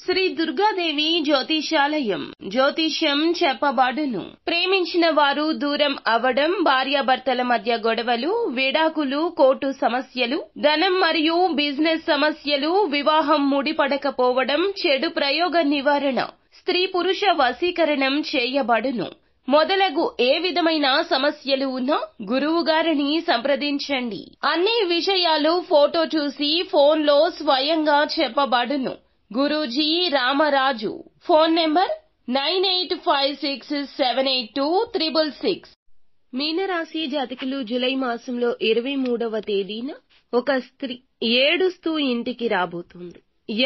శ్రీ దుర్గాదేవి జ్యోతిషాలయం జ్యోతిష్యం చెప్పబడును. ప్రేమించిన వారు దూరం అవ్వడం, భార్యాభర్తల మధ్య గొడవలు, విడాకులు, కోర్టు సమస్యలు, ధనం మరియు బిజినెస్ సమస్యలు, వివాహం ముడిపడకపోవడం, చెడు ప్రయోగ నివారణ, స్త్రీ పురుష వశీకరణం చేయబడును. మొదలగు ఏ విధమైన సమస్యలు ఉన్నా గురువు గారిని సంప్రదించండి. అన్ని విషయాలు ఫోటో చూసి ఫోన్లో స్వయంగా చెప్పబడును. గురూజీ రామరాజు. Phone number 9856782666. మీనరాశి జాతకులు జూలై మాసంలో 23వ తేదీన ఒక స్త్రీ ఏడుస్తూ ఇంటికి రాబోతుంది.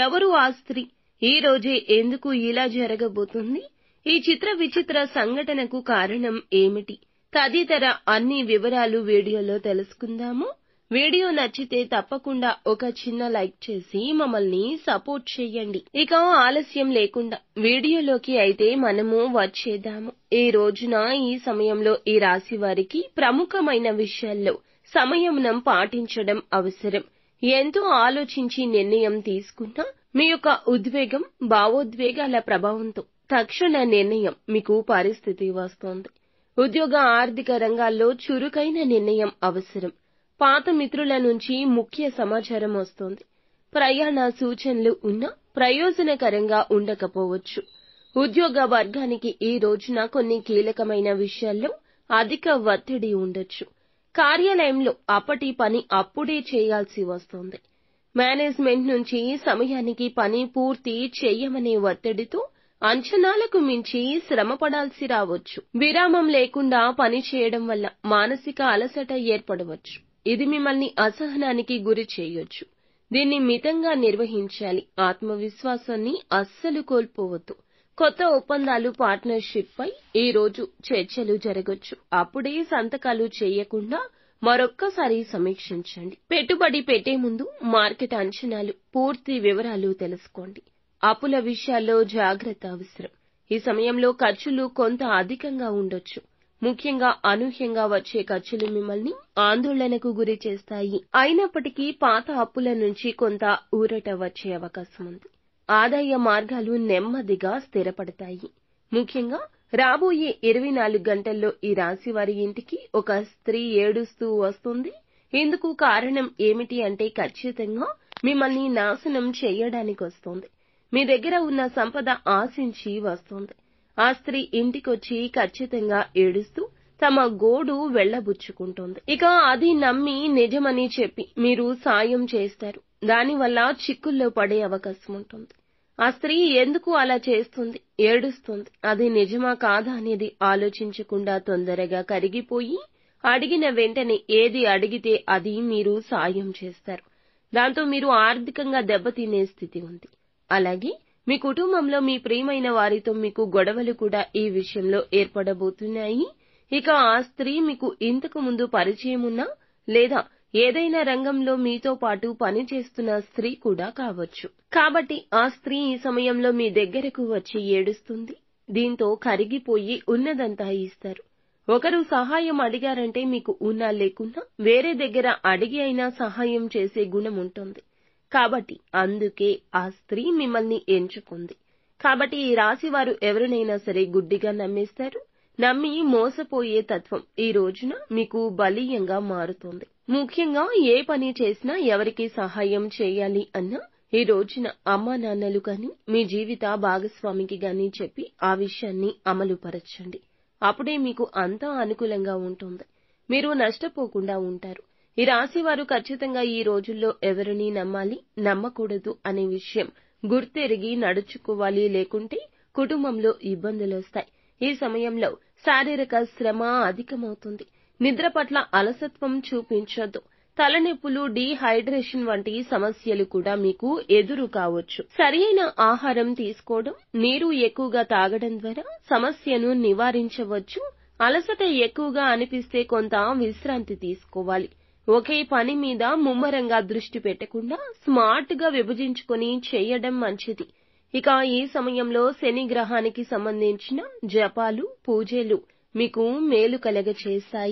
ఎవరు ఆ స్త్రీ? ఈ రోజే ఎందుకు ఇలా జరగబోతుంది? ఈ చిత్ర విచిత్ర సంఘటనకు కారణం ఏమిటి? తదితర అన్ని వివరాలు వీడియోలో తెలుసుకుందాము. వీడియో నచ్చితే తప్పకుండా ఒక చిన్న లైక్ చేసి మమ్మల్ని సపోర్ట్ చేయండి. ఇక ఆలస్యం లేకుండా వీడియోలోకి అయితే మనము వచ్చేద్దాము. ఈ రోజున ఈ సమయంలో ఈ రాశి వారికి ప్రముఖమైన విషయాల్లో సంయమనం పాటించడం అవసరం. ఎంతో ఆలోచించి నిర్ణయం తీసుకున్నా మీ యొక్క ఉద్వేగం, భావోద్వేగాల ప్రభావంతో తక్షణ నిర్ణయం మీకు పరిస్థితి వస్తోంది. ఉద్యోగ ఆర్థిక రంగాల్లో చురుకైన నిర్ణయం అవసరం. పాత మిత్రుల నుంచి ముఖ్య సమాచారం వస్తోంది. ప్రయాణ సూచనలు ఉన్నా ప్రయోజనకరంగా ఉండకపోవచ్చు. ఉద్యోగ వర్గానికి ఈ రోజున కొన్ని కీలకమైన విషయాల్లో అధిక ఒత్తిడి ఉండొచ్చు. కార్యాలయంలో అప్పటి పని అప్పుడే చేయాల్సి వస్తోంది. మేనేజ్మెంట్ నుంచి సమయానికి పని పూర్తి చేయమనే ఒత్తిడితో అంచనాలకు మించి శ్రమపడాల్సి రావచ్చు. విరామం లేకుండా పని చేయడం వల్ల మానసిక అలసట ఏర్పడవచ్చు. ఇది మిమ్మల్ని అసహనానికి గురి చేయొచ్చు. దీన్ని మితంగా నిర్వహించాలి. ఆత్మవిశ్వాసాన్ని అస్సలు కోల్పోవద్దు. కొత్త ఒప్పందాలు, పార్ట్నర్షిప్ పై ఈ రోజు చర్చలు జరగొచ్చు. అప్పుడే సంతకాలు చేయకుండా మరొక్కసారి సమీక్షించండి. పెట్టుబడి పెట్టే ముందు మార్కెట్ అంచనాలు, పూర్తి వివరాలు తెలుసుకోండి. అప్పుల విషయాల్లో జాగ్రత్త అవసరం. ఈ సమయంలో ఖర్చులు కొంత అధికంగా ఉండొచ్చు. ముఖ్యంగా అనూహ్యంగా వచ్చే ఖర్చులు మిమ్మల్ని ఆందోళనకు గురి చేస్తాయి. అయినప్పటికీ పాత అప్పుల నుంచి కొంత ఊరట వచ్చే అవకాశం ఉంది. ఆదాయ మార్గాలు నెమ్మదిగా స్థిరపడతాయి. ముఖ్యంగా రాబోయే 24 గంటల్లో ఈ రాశి వారి ఇంటికి ఒక స్త్రీ ఏడుస్తూ వస్తుంది. ఇందుకు కారణం ఏమిటి అంటే ఖచ్చితంగా మిమ్మల్ని నాశనం చేయడానికి వస్తోంది. మీ దగ్గర ఉన్న సంపద ఆశించి వస్తోంది. ఆ స్త్రీ ఇంటికొచ్చి ఖచ్చితంగా ఏడుస్తూ తమ గోడు వెళ్లబుచ్చుకుంటోంది. ఇక అది నమ్మి నిజమని చెప్పి మీరు సాయం చేస్తారు. దానివల్ల చిక్కుల్లో పడే అవకాశం ఉంటుంది. ఆ స్త్రీ ఎందుకు అలా చేస్తుంది, ఏడుస్తుంది, అది నిజమా కాదా అనేది ఆలోచించకుండా తొందరగా కరిగిపోయి అడిగిన వెంటనే ఏది అడిగితే అది మీరు సాయం చేస్తారు. దాంతో మీరు ఆర్థికంగా దెబ్బతినే స్థితి ఉంది. అలాగే మీ కుటుంబంలో మీ ప్రియమైన వారితో మీకు గొడవలు కూడా ఈ విషయంలో ఏర్పడబోతున్నాయి. ఇక ఆ స్త్రీ మీకు ఇంతకు ముందు పరిచయం ఉన్నా లేదా ఏదైనా రంగంలో మీతో పాటు పనిచేస్తున్న స్త్రీ కూడా కావచ్చు. కాబట్టి ఆ స్త్రీ ఈ సమయంలో మీ దగ్గరకు వచ్చి ఏడుస్తుంది. దీంతో కరిగిపోయి ఉన్నదంతా ఇస్తారు. ఒకరు సహాయం అడిగారంటే మీకు ఉన్నా లేకున్నా వేరే దగ్గర అడిగి అయినా సహాయం చేసే గుణం ఉంటుంది. కాబట్టి అందుకే ఆ స్త్రీ మిమ్మల్ని ఎంచుకుంది. కాబట్టి ఈ రాశి వారు ఎవరినైనా సరే గుడ్డిగా నమ్మేస్తారు. నమ్మి మోసపోయే తత్వం ఈ రోజున మీకు బలీయంగా మారుతోంది. ముఖ్యంగా ఏ పని చేసినా ఎవరికి సహాయం చేయాలి అన్నా ఈ రోజున అమ్మా నాన్నలు గాని మీ జీవిత భాగస్వామికి గాని చెప్పి ఆ విషయాన్ని అమలుపరచండి. అప్పుడే మీకు అంతా అనుకూలంగా ఉంటుంది. మీరు నష్టపోకుండా ఉంటారు. ఈ రాశి వారు ఖచ్చితంగా ఈ రోజుల్లో ఎవరిని నమ్మాలి, నమ్మకూడదు అనే విషయం గుర్తెరిగి నడుచుకోవాలి. లేకుంటే కుటుంబంలో ఇబ్బందులొస్తాయి. ఈ సమయంలో శారీరక శ్రమ అధికమవుతుంది. నిద్ర పట్ల అలసత్వం చూపించొద్దు. తలనొప్పులు, డీహైడ్రేషన్ వంటి సమస్యలు కూడా మీకు ఎదురు కావచ్చు. సరియైన ఆహారం తీసుకోవడం, నీరు ఎక్కువగా తాగడం ద్వారా సమస్యను నివారించవచ్చు. అలసట ఎక్కువగా అనిపిస్తే కొంత విశ్రాంతి తీసుకోవాలి. ఒకే పని మీద ముమ్మరంగా దృష్టి పెట్టకుండా స్మార్ట్ గా విభజించుకొని చేయడం మంచిది. ఇక ఈ సమయంలో శని గ్రహానికి సంబంధించిన జపాలు, పూజలు మీకు మేలు కలగచేస్తాయి.